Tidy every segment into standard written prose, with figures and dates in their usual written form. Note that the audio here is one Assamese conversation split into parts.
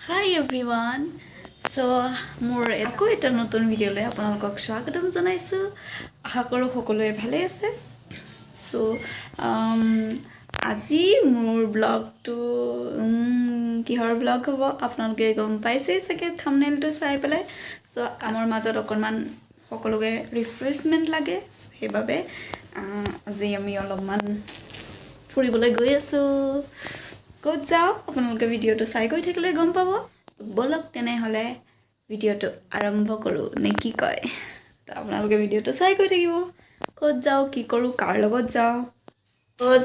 Hi everyone. So মোৰ একো এটা নতুন ভিডিঅ'লৈ আপোনালোকক স্বাগতম জনাইছোঁ। আশা কৰোঁ সকলোৱে ভালে আছে। So আজি মোৰ ব্লগটো কিহৰ ব্লগ হ'ব আপোনালোকে গম পাইছেই চাগে থাম্বনেইলটো চাই পেলাই। So আমাৰ মাজত অকণমান সকলোকে ৰিফ্ৰেছমেণ্ট লাগে, সেইবাবে আজি আমি অলপমান ফুৰিবলৈ গৈ আছোঁ। ক'ত যাওঁ আপোনালোকে ভিডিঅ'টো চাই গৈ থাকিলে গম পাব। বলক তেনেহ'লে ভিডিঅ'টো আৰম্ভ কৰোঁ নে কি কয়। তো আপোনালোকে ভিডিঅ'টো চাই গৈ থাকিব। ক'ত যাওঁ, কি কৰোঁ, কাৰ লগত যাওঁ।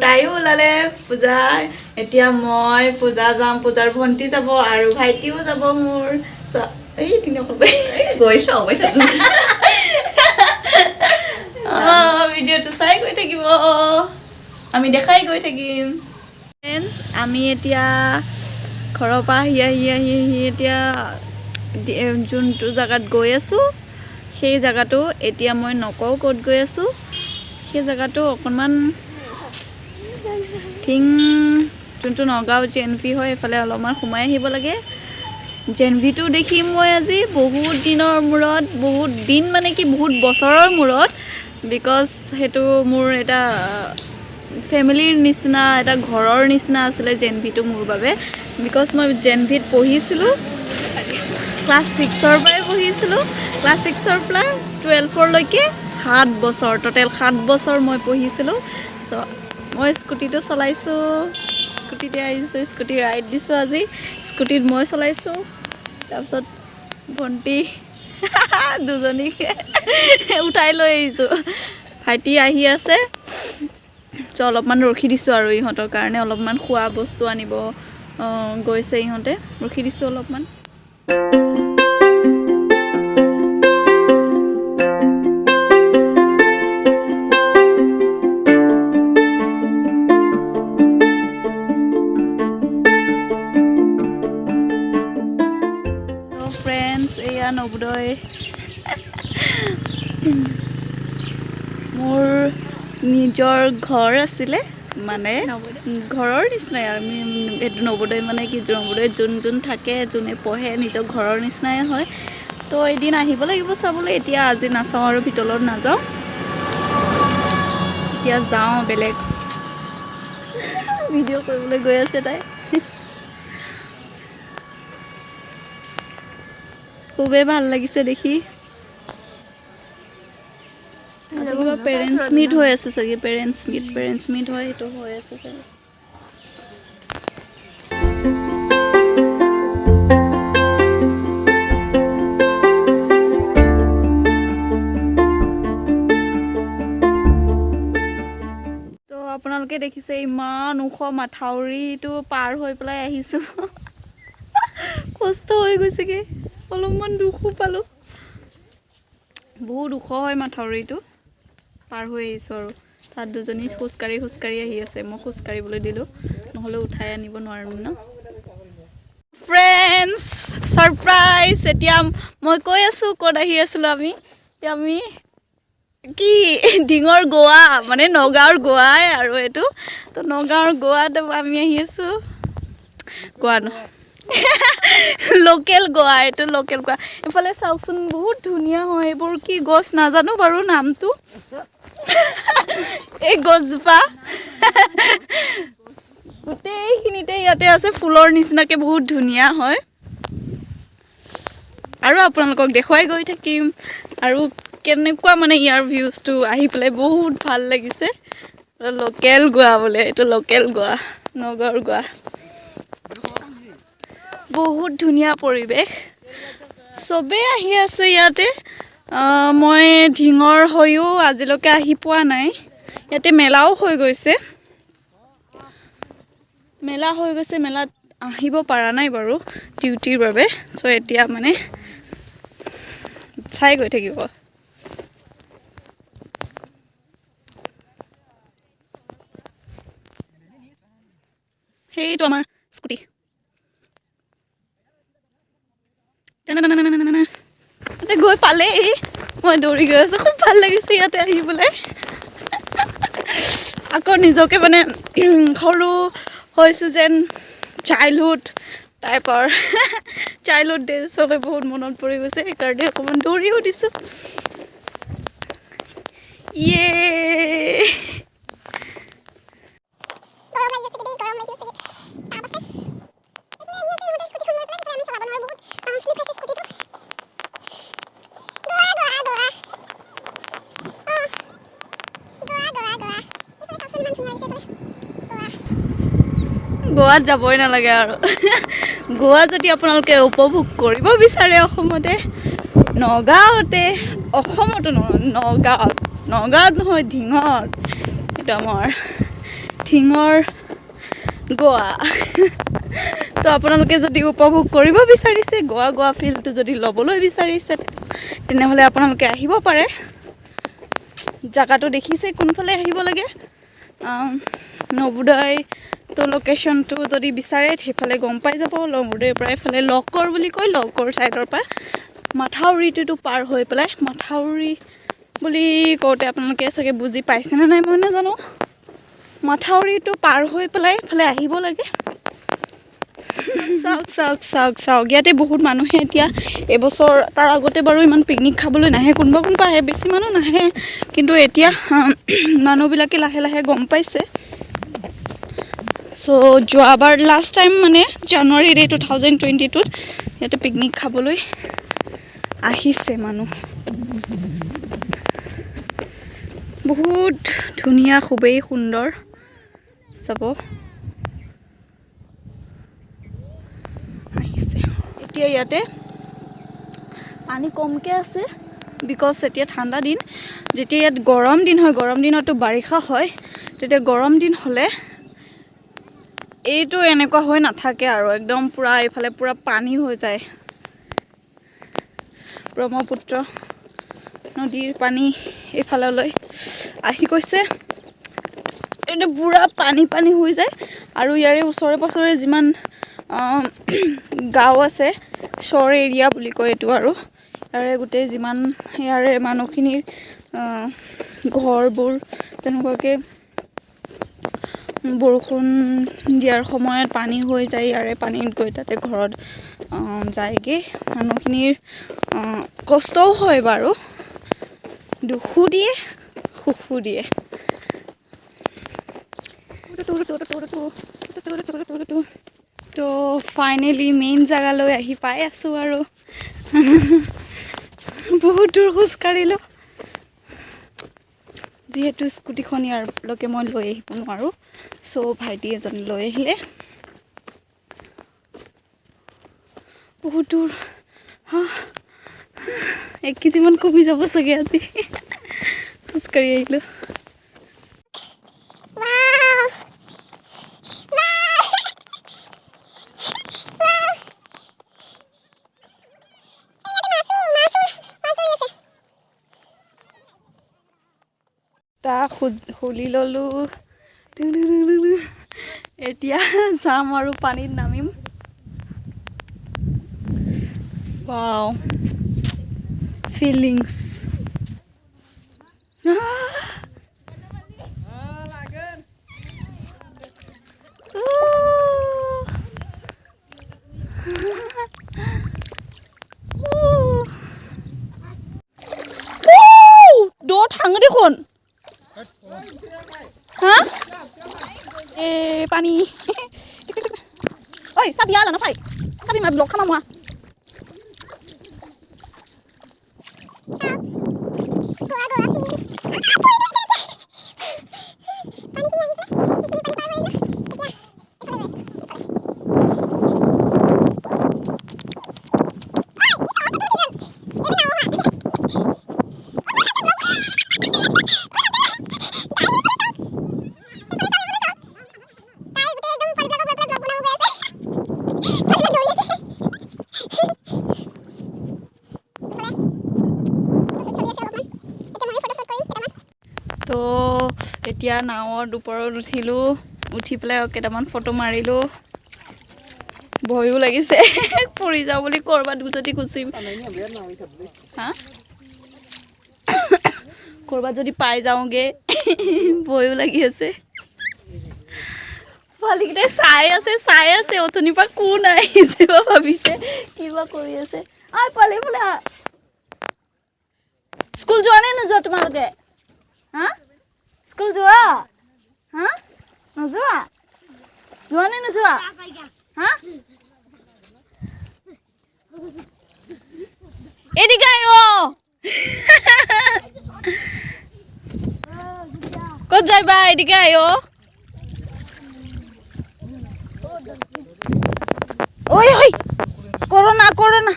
তাইও ওলালে পূজাৰ। এতিয়া মই পূজা যাম, পূজাৰ ভণ্টি যাব আৰু ভাইটিও যাব মোৰ। এই গৈছ ভিডিঅ'টো চাই গৈ থাকিব, আমি দেখাই গৈ থাকিম। ফ্ৰেণ্ডছ, আমি এতিয়া ঘৰৰ পৰা আহি এতিয়া যোনটো জেগাত গৈ আছোঁ সেই জেগাটো এতিয়া মই নকওঁ ক'ত গৈ আছোঁ। সেই জেগাটো অকণমান যোনটো নগাঁও জেনভি হয় এইফালে অলপমান সোমাই আহিব লাগে। জেনভিটো দেখিম মই আজি বহুত দিনৰ মূৰত, বহুত দিন মানে কি বহুত বছৰৰ মূৰত, বিকজ সেইটো মোৰ এটা ফেমিলিৰ নিচিনা, এটা ঘৰৰ নিচিনা আছিলে জেনভিটো মোৰ বাবে। বিকজ মই জেনভিত পঢ়িছিলোঁ, ক্লাছ 6ৰ পৰাই পঢ়িছিলোঁ। ক্লাছ 6ৰ পৰা 12লৈকে 7 বছৰ, টোটেল 7 বছৰ মই পঢ়িছিলোঁ। ত' মই স্কুটিটো চলাইছোঁ, স্কুটিতে আহিছোঁ, স্কুটি ৰাইড দিছোঁ আজি। স্কুটিত মই চলাইছোঁ, তাৰপিছত ভণ্টি দুজনীক উঠাই লৈ আহিছোঁ। ভাইটি আহি আছে, চ' অলপমান ৰখি দিছোঁ আৰু ইহঁতৰ কাৰণে অলপমান খোৱা বস্তু আনিব গৈছে ইহঁতে, ৰখি দিছোঁ অলপমান। ফ্ৰেণ্ডছ, এয়া নবোদয় মোৰ নিজৰ ঘৰ আছিলে, মানে ঘৰৰ নিচিনাই আৰু এইটো নবোদয় মানে কি, নবোদয়ত যোন থাকে, যোনে পঢ়ে নিজৰ ঘৰৰ নিচিনাই হয়। তো এদিন আহিব লাগিব চাবলৈ। এতিয়া আজি নাচাওঁ আৰু ভিতৰত নাযাওঁ, এতিয়া যাওঁ বেলেগ ভিডিঅ' কৰিবলৈ গৈ আছে তাই। খুবেই ভাল লাগিছে দেখি। কিবা পেৰেণ্টছ মিট হৈ আছে চাগে, পেৰেণ্টছ মিট হয়, সেইটো হৈ আছে চাগে। তো আপোনালোকে দেখিছে ইমান ওখ মাথাউৰিটো পাৰ হৈ পেলাই আহিছোঁ। কষ্ট হৈ গৈছেগে, অলপমান দুখো পালোঁ। বহুত ওখ হয় মাথাউৰিটো, পাৰ হৈ আহিছোঁ আৰু। তাত দুজনী খোজকাঢ়ি আহি আছে, মই খোজকাঢ়িবলৈ দিলোঁ, নহ'লে উঠাই আনিব নোৱাৰিম ন। Friends, surprise! এতিয়া মই কৈ আছোঁ ক'ত আহি আছিলোঁ আমি। এতিয়া আমি কি ডিঙৰ গোৱা, মানে নগাঁৱৰ গোৱাই আৰু এইটো। তো নগাঁৱৰ গোৱাত আমি আহি আছোঁ। গোৱা লোকেল গোৱা, এইটো লোকেল গোৱা। এইফালে চাওকচোন বহুত ধুনীয়া হয়, এইবোৰ কি গছ নাজানো বাৰু নামটো। এই গছজোপা গোটেইখিনিতে ইয়াতে আছে, ফুলৰ নিচিনাকৈ বহুত ধুনীয়া হয়। আৰু আপোনালোকক দেখুৱাই গৈ থাকিম আৰু কেনেকুৱা মানে ইয়াৰ ভিউজটো আহি পেলাই বহুত ভাল লাগিছে। লোকেল গোৱা বোলে, এইটো লোকেল গোৱা, নগাঁৱৰ গোৱা। বহুত ধুনীয়া পৰিৱেশ, চবেই আহি আছে ইয়াতে। মই ঢিঙৰ হৈও আজিলৈকে আহি পোৱা নাই। ইয়াতে মেলাও হৈ গৈছে, মেলাত আহিব পৰা নাই বাৰু ডিউটিৰ বাবে। চ' এতিয়া মানে চাই গৈ থাকিব। সেইটো আমাৰ স্কুটি। ইয়াতে গৈ পালেই, মই দৌৰি গৈ আছোঁ। খুব ভাল লাগিছে ইয়াতে আহি পেলাই। আকৌ নিজকে মানে সৰু হৈছোঁ যেন, চাইল্ডহুড টাইপৰ চাইল্ডহুড ডেজলৈ বহুত মনত পৰি গৈছে সেইকাৰণে অকণমান দৌৰিও দিছোঁ ইয়ে গোৱাত যাবই নালাগে আৰু গোৱা যদি আপোনালোকে উপভোগ কৰিব বিচাৰে অসমতে নগাঁৱতে অসমতো নহয় নগাঁৱত নহয় ঢিঙত এইটো আমাৰ ঢিঙৰ গোৱা তো আপোনালোকে যদি উপভোগ কৰিব বিচাৰিছে গোৱা ফিলটো যদি ল'বলৈ বিচাৰিছে তেনেহ'লে আপোনালোকে আহিব পাৰে জাগাটো দেখিছে কোনফালে আহিব লাগে নৱোদয় তো লোকেশ্যনটো যদি বিচাৰে সেইফালে গম পাই যাব নৱোদয়ৰ পৰা এইফালে লকৰ বুলি কয় লকৰ ছাইডৰ পৰা মাথাউৰিটো পাৰ হৈ পেলাই মাথাউৰি বুলি কওঁতে আপোনালোকে চাগে বুজি পাইছেনে নাই মই নাজানো মাথাউৰিটো পাৰ হৈ পেলাই এইফালে আহিব লাগে চাওক ইয়াতে বহুত মানুহে এতিয়া এবছৰ তাৰ আগতে বাৰু ইমান পিকনিক খাবলৈ নাহে কোনোবা আহে বেছি মানুহ নাহে কিন্তু এতিয়া মানুহবিলাকে লাহে লাহে গম পাইছে চ' যোৱাবাৰ লাষ্ট টাইম মানে জানুৱাৰীৰ 2022ত ইয়াতে পিকনিক খাবলৈ আহিছে মানুহ বহুত ধুনীয়া খুবেই সুন্দৰ চাব আহিছে এতিয়া ইয়াতে পানী কমকৈ আছে বিকজ এতিয়া ঠাণ্ডা দিন যেতিয়া ইয়াত গৰম দিন হয় গৰম দিনতো বাৰিষা হয় তেতিয়া গৰম দিন হ'লে এইটো এনেকুৱা হৈ নাথাকে আৰু একদম পুৰা এইফালে পুৰা পানী হৈ যায় ব্ৰহ্মপুত্ৰ নদীৰ পানী এইফাললৈ আহি গৈছে এইটো পুৰা পানী হৈ যায় আৰু ইয়াৰে ওচৰে পাছৰে যিমান গাঁও আছে চৰ এৰিয়া বুলি কয় এইটো আৰু ইয়াৰে গোটেই যিমান ইয়াৰে মানুহখিনিৰ ঘৰবোৰ তেনেকুৱাকৈ বৰষুণ দিয়াৰ সময়ত পানী হৈ যায় ইয়াৰে পানীত গৈ তাতে ঘৰত যায়গৈ মানুহখিনিৰ কষ্টও হয় বাৰু দুখো দিয়ে সুখো দিয়ে তো ফাইনেলি মেইন জেগালৈ আহি পাই আছোঁ আৰু বহুত দূৰ খোজকাঢ়িলোঁ যিহেতু স্কুটিখন ইয়াৰলৈকে মই লৈ আহিব নোৱাৰোঁ চ' ভাইটি এজন লৈ আহিলে বহুত দূৰ 1 কেজিমান কমি যাব চাগে আজি খোজকাঢ়ি আহিলোঁ খুলি ল'লোঁ এতিয়া যাম আৰু পানীত নামিম ৱাও ফিলিংছ দ' थाङो দেখোন হা পানী ঐ চাবি আলা নাপাই চাবি মই ব্লগ খাম মই তো এতিয়া নাৱৰ ওপৰত উঠিলোঁ উঠি পেলাই কেইটামান ফটো মাৰিলোঁ ভয়ো লাগিছে পৰি যাওঁ বুলি ক'ৰবাত যদি গুচি হা ক'ৰবাত যদি পাই যাওঁগে ভয়ো লাগি আছে পোৱালিকেইটাই চাই আছে অথনিৰ পৰা কোন আহিছে ভাবিছে কিবা কৰি আছে আই পোৱালি বোলে স্কুল যোৱা নে নোযোৱা তোমালোকে হা স্কুল যোৱা হা নোযোৱা যোৱা নে নোযোৱা হা এদিকে আয় ক'ত যাইবা এদিকে আয় ঐ ঐ করোনা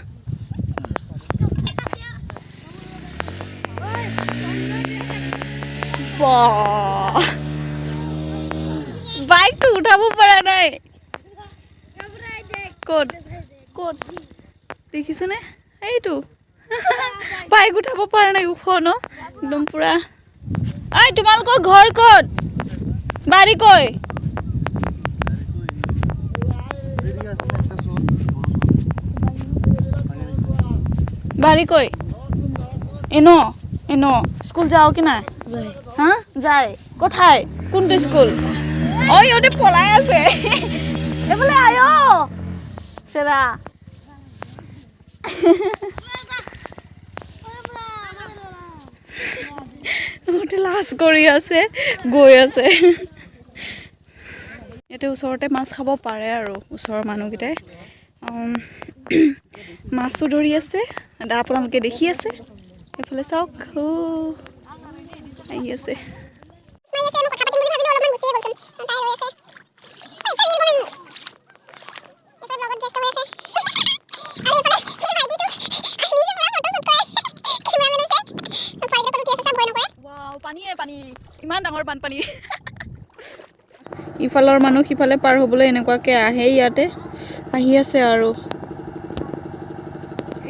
বাইকটো উঠাব পৰা নাই ক'ত দেখিছনে এইটো বাইক উঠাব পৰা নাই ওখ ন একদম পুৰা ঐ তোমালোকৰ ঘৰ ক'ত বাৰী কৈ বাৰী কৈ এনো স্কুল যাও কি না হা যায় কোথায় কোনটো স্কুল ঐ ওতে পলাই আছে এফালে আয় সেরা ওতে লাজ কৰি আছে গৈ আছে এতে ওচৰতে মাছ খাব পাৰে আৰু ওচৰৰ মানুহকেইটাই মাছো ধৰি আছে আপোনালোকে দেখি আছে এফালে চাওক আহি আছে পানী ইমান ডাঙৰ বানপানী ইফালৰ মানুহ সিফালে পাৰ হ'বলৈ এনেকুৱাকে আহে ইয়াতে আহি আছে আৰু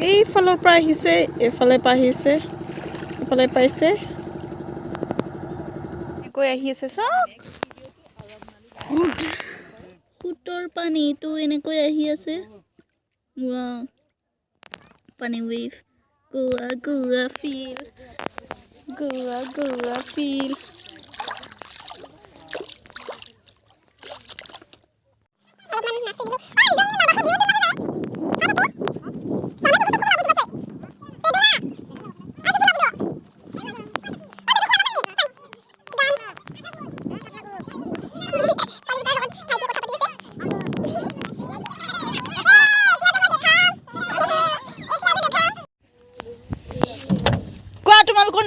এইফালৰ পৰা আহিছে এফালে পাইছে এফালে পাইছে কৈ আহি আছে চব ফুটৰ পানীটো এনেকৈ আহি আছে ওৱাও পানী ৱেভ গোৱা ফিল গোৱা ফিল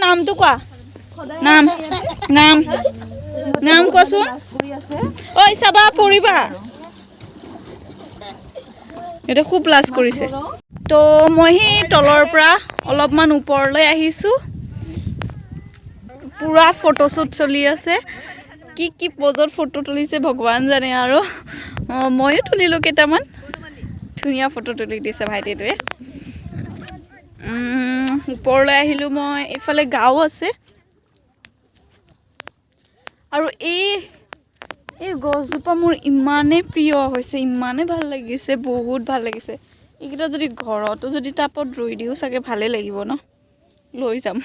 নামটো কোৱা নাম কোৱাচোন ঐ চাবা পৰিবা এটা খুব লাজ কৰিছে তো মই সেই তলৰ পৰা অলপমান ওপৰলৈ আহিছোঁ পুৰা ফটোশ্বুট চলি আছে কি পজত ফটো তুলিছে ভগৱান জানে আৰু ময়ো তুলিলোঁ কেইটামান ধুনীয়া ফটো তুলি দিছে ভাইটিটোৱে ওপৰলৈ আহিলোঁ মই এইফালে গাঁও আছে আৰু এই গছজোপা মোৰ ইমানেই প্ৰিয় হৈছে ইমানেই ভাল লাগিছে বহুত ভাল লাগিছে এইকেইটা যদি ঘৰতো যদি টাপত ৰুই দিওঁ চাগে ভালে লাগিব ন লৈ যাম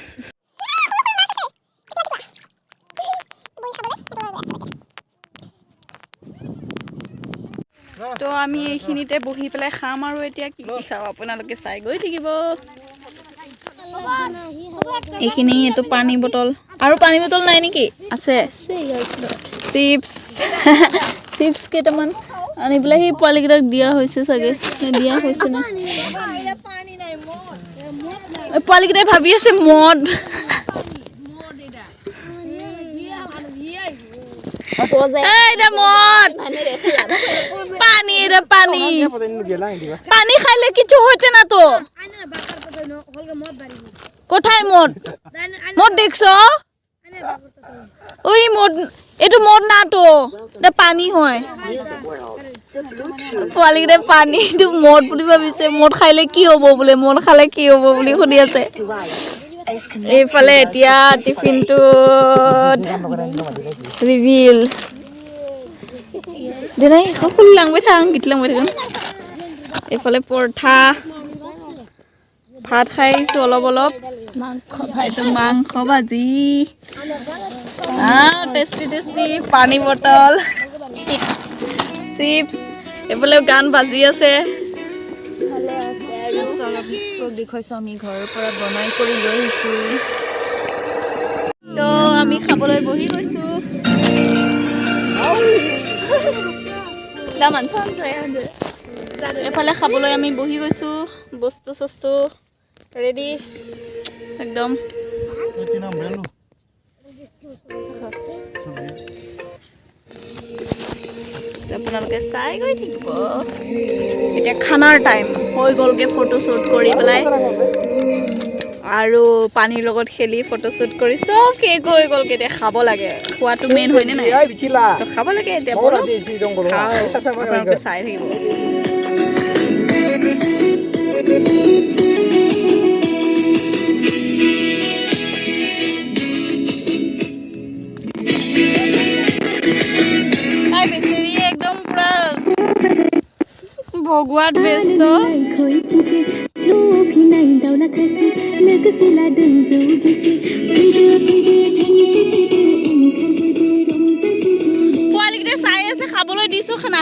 তো আমি এইখিনিতে বহি পেলাই খাম আৰু এতিয়া কি খাওঁ আপোনালোকে চাই গৈ থাকিব এইখিনি এইটো পানী বটল আৰু পানী বটল নাই নেকি আছে চিপছ কেইটামান আনি পেলাই সেই পোৱালিকেইটাক দিয়া হৈছে চাগে দিয়া হৈছে না পোৱালিকেইটাই ভাবি আছে মদ এইটা মদ পানী খাইলে কিছু হইতে না তো কোথায় মদ দেখছো ওই মদ এটো মদ না তো এটা পানী হয় পোৱালিকেইটাই পানীটো মদ বুলি ভাবিছে মদ খাইলে কি হ'ব বোলে মদ খালে কি হ'ব বুলি সুধি আছে এইফালে এতিয়া টিফিনটো ৰিভিল দেনাই খুল লাংবাই থাং গিতলাংবাই থাং এইফালে পৰঠা ভাত খাইছো অলপ মাংস ভাজি টেষ্টি পানী বটল চিপছ এইফালে গান বাজি আছে ভালে আছে আৰু চলক দেখুৱাইছো আমি ঘৰৰ পৰা বনাই কৰি লৈ আহিছো তো আমি খাবলৈ বহি গৈছো এফালে খাবলৈ আমি বহি গৈছো বস্তু চস্তু ৰেডি একদম আপোনালোকে চাই গৈ থাকিব এতিয়া খানাৰ টাইম হৈ গ'লগে ফটোশ্বুট কৰি পেলাই আৰু পানীৰ লগত খেলি ফটোশ্বুট কৰি চব শেষ হৈ গ'লগে এতিয়া খাব লাগে খোৱাটো মেইন হয়নে নাই তো খাব লাগে এতিয়া আপোনালোকে চাই থাকিব একদম পুৰা ভগৱান ব্যস্ত পোৱালিকেইটা চাই আছে খাবলৈ দিছো খানা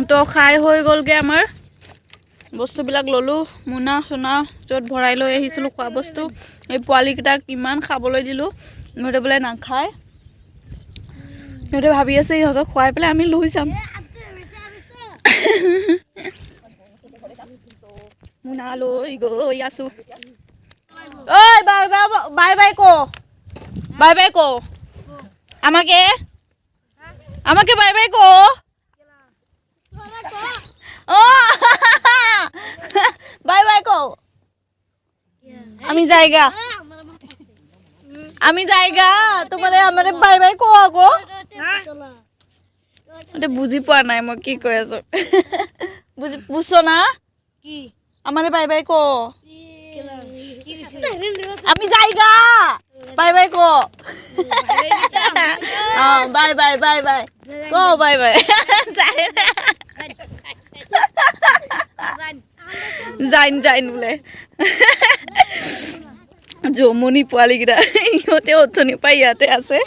তো খাই হৈ গ'লগে আমাৰ বস্তুবিলাক ল'লোঁ মোনা চোনা য'ত ভৰাই লৈ আহিছিলোঁ খোৱা বস্তু এই পোৱালিকেইটাক ইমান খাবলৈ দিলোঁ সিহঁতে বোলে নাখায় সিহঁতে ভাবি আছে সিহঁতক খুৱাই পেলাই আমি লৈ যাম মোনা লৈ গৈ আছোঁ ঐ বাই বাই বাই ক আমাকে বাই বাই ক বাই বাই কো আমি যাইগা তোমারে আমারে বাই বাই কো আগো এটা বুঝি পোৱা নাই মই কি কৈ আছো বুঝছো না কি আমারে বাই বাই কো আমি যাইগা বাই বাই কো বাই বাই বাই বাই কো বাই বাই জাইন বোলে জমনি পোৱালিকেইটা ইহঁতে অথনি পাই ইয়াতে আছে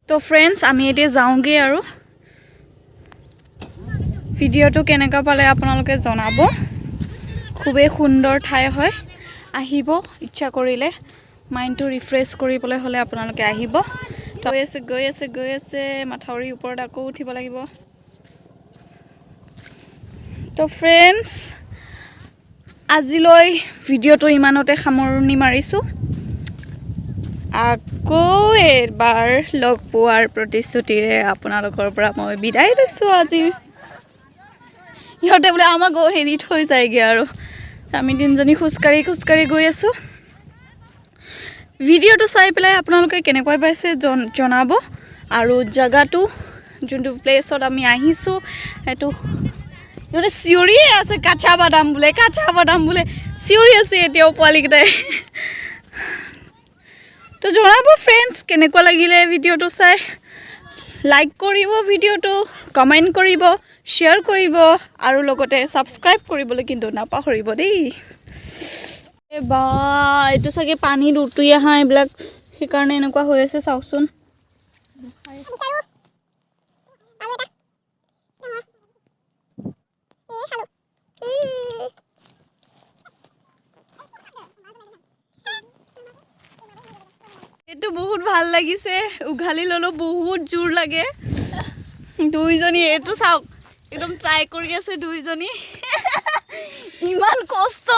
তো ফ্ৰেণ্ডছ আমি এতিয়া যাওঁগৈ আৰু ভিডিঅ'টো কেনেকুৱা পালে আপোনালোকে জনাব খুবেই সুন্দৰ ঠাই হয় আহিব ইচ্ছা কৰিলে মাইণ্ডটো ৰিফ্ৰেছ কৰিবলৈ হ'লে আপোনালোকে আহিব গৈ আছে মাথাউৰিৰ ওপৰত আকৌ উঠিব লাগিব তো ফ্ৰেণ্ডছ আজিলৈ ভিডিঅ'টো ইমানতে সামৰণি মাৰিছোঁ আকৌ এবাৰ লগ পোৱাৰ প্ৰতিশ্ৰুতিৰে আপোনালোকৰ পৰা মই বিদায় লৈছোঁ আজি সিহঁতে বোলে আমাক হেৰি থৈ যায়গৈ আৰু আমি তিনিজনী খোজকাঢ়ি গৈ আছোঁ ভিডিঅ'টো চাই পেলাই আপোনালোকে কেনেকুৱা পাইছে জনাব আৰু জেগাটো যোনটো প্লেচত আমি আহিছোঁ সেইটো সিহঁতে চিঞৰিয়ে আছে কাঁচা বাদাম বোলে চিঞৰি আছে এতিয়াও পোৱালিকেইটাই তো জনাব ফ্ৰেণ্ডছ কেনেকুৱা লাগিলে ভিডিঅ'টো চাই লাইক কৰিব ভিডিঅ'টো কমেণ্ট কৰিব শ্বেয়াৰ কৰিব আৰু লগতে ছাবস্ক্ৰাইব কৰিবলৈ কিন্তু নাপাহৰিব দেই বা এইটো চাগে পানীত উটি অহা এইবিলাক সেইকাৰণে এনেকুৱা হৈ আছে চাওকচোন বহুত ভাল লাগিছে উঘালি ললো বহুত জোৰ লাগে দুইজনী এইটো চাওক একদম ট্ৰাই কৰি আছে দুইজনী ইমান কষ্ট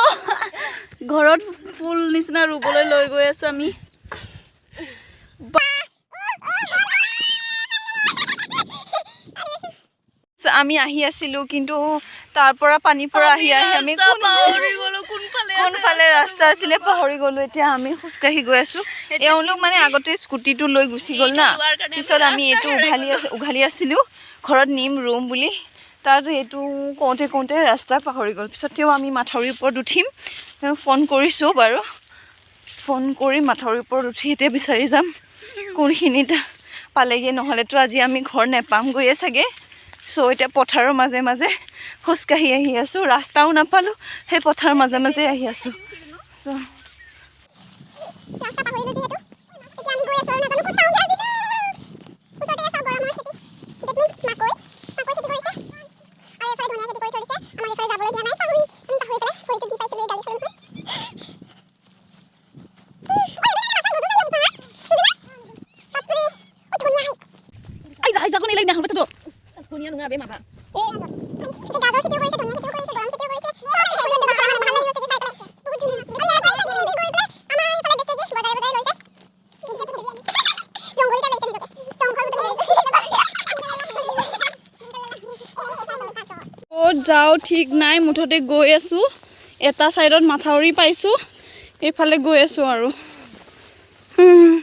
ঘৰত ফুল নিচিনা ৰুবলৈ লৈ গৈ আছো আমি আমি আহি আছিলো কিন্তু তাৰ পৰা পানী পৰা আহি আমি কোনফালে ৰাস্তা আছিলে পাহৰি গলো এতিয়া আমি খোজকাঢ়ি গৈ আছো এওঁলোক মানে আগতে স্কুটিটো লৈ গুচি গ'ল না পিছত আমি এইটো উঘালি আছিলো ঘৰত নিম ৰুম বুলি তাত এইটো কওঁতে ৰাস্তা পাহৰি গ'ল পিছত তেওঁ আমি মাথাউৰিৰ ওপৰত উঠিম ফোন কৰিছো বাৰু ফোন কৰি মাথাউৰিৰ ওপৰত উঠি এতিয়া বিচাৰি যাম কোনখিনিত পালেগে নহ'লেতো আজি আমি ঘৰ নেপামগৈয়ে চাগে সো এটা পথাৰৰ মাজে মাজে খোজকাঢ়ি আহি আছো ৰাস্তাও নাপালো সেই পথাৰৰ মাজে মাজে আহি আছো যাও ঠিক নাই মুঠতে গৈ আছো এটা সাইডত মাথাউৰি পাইছো এইফালে গৈ আছো আৰু